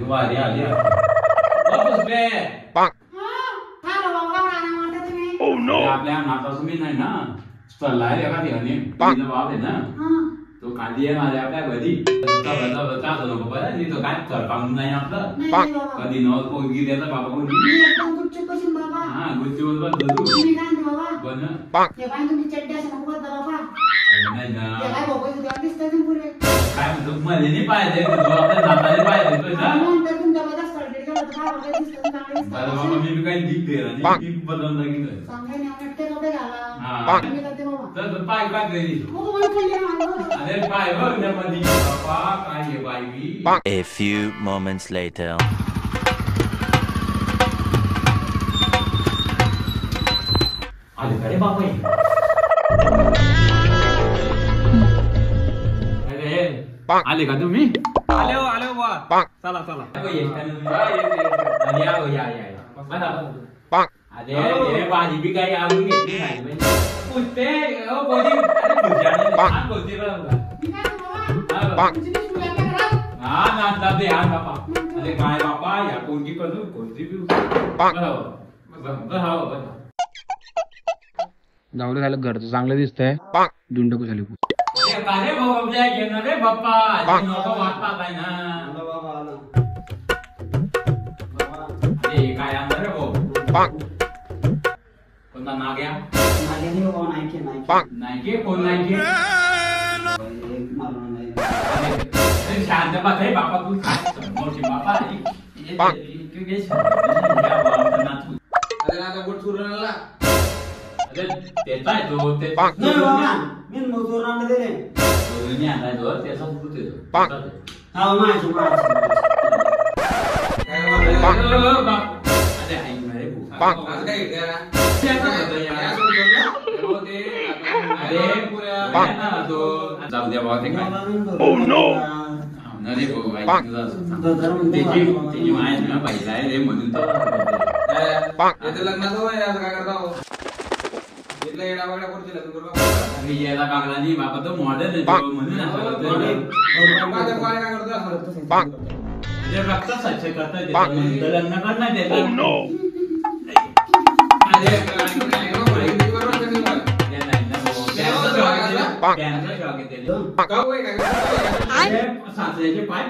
वारी आली वापस बे आपल्या नाताचं मी नाही ना चला रे का ठिकाणी बाप आहे ना तो कांदी आहे माझ्या आपल्या घरी का नको बरं नाही तो काय काम नाही आपलं कधी न कोणगी द्यायचा बाबा कोणगी हा गुच्ची बोलबा बन नाही ना काय म्हणतो मला नाही पाहिजे आपल्या नाताने पाहिजे बाबा मी काही दीप दे दीप बदलून दाखितलं पाय काय घरी अरे पाय मध्ये बाबा काय हे बाई A few moments later. आले का रे बापा अरे आले का तुम्ही आले हो बा चला चला अरे भाजी बी काही आवडून घेतली नाही पुसते हा ना दे हा बापा अरे काय बापा या कोणती करू कोणती जाऊन झालं घरचं चांगलं दिसतंय दुंडकू झाली अरे बाबा घेणार रे बाप्पा नको वाटता काय ना अरे काय आणणार रे भाऊ कोणता नाग्या नायके कोण नायके शांत बात आहे बापा तू मोठी बापा त्याचा आहे तो त्याचा म्हणून याला कागला नाही बाबा तो मॉडर्न आहे म्हणून रक्त स्वच्छ करता लग्न करणार सासऱ्याचे पाय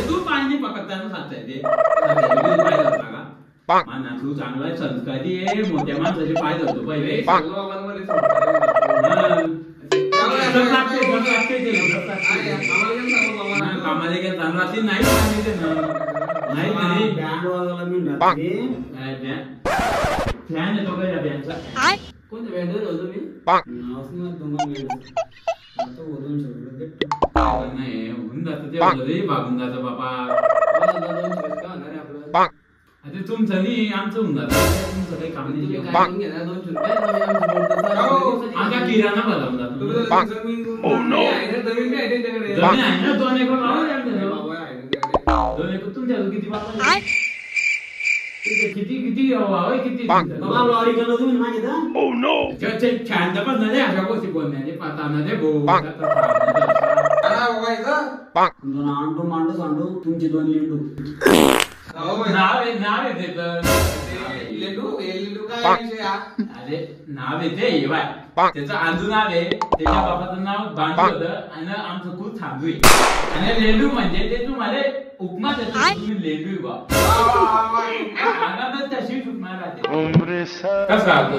तू पाणी पकडताना सासऱ्याचे माना तू चांगला संस्कारी आहे मोठ्या माणसाचे पाय धरतो पहिले कामाला गेला चांगला नाही सांगितले ना नाही फॅन येतो काय बँडचा कोणत्या बँड होतो मी नाही होऊन जातं ते भागून जातं बाबा आता तुमचं नाही आमचं होऊन जातं तुमचं काही काम नाही आमच्या किराणा बदलून जातो जमीन आहे ना 2 एकर दोन एकर तुमच्या किती बाबा किती किती हवं किती शांत पण नाही अशा गोष्टी बोलण्याचे पाहताना ते अंडू मांडू सांडू तुमची 2 लिंडू नाव आहे अरे नाव येते त्याचं आजू नाव आहे त्याच्या बाबाचं नाव बांधू होतं आणि आमचं खूप थांबू आहे आणि लेंडू म्हणजे ते तुम्हाला उपमा तुम्ही लेंडू बा तशी उपमा राहते कसं राहतो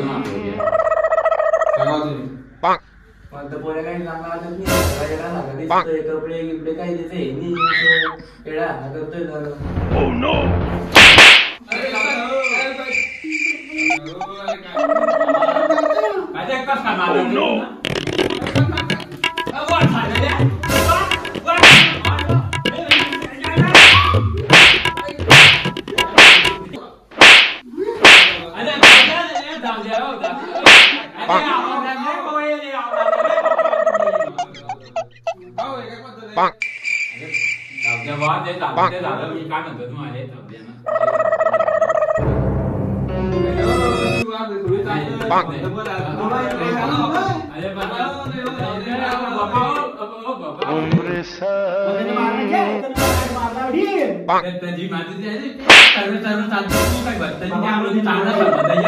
कपडे गिपडे काही देते करतोय झालं मी काय म्हणतो तुम्हाला Hombre त्याची माती चालते तू काय बघ त्याची चांगला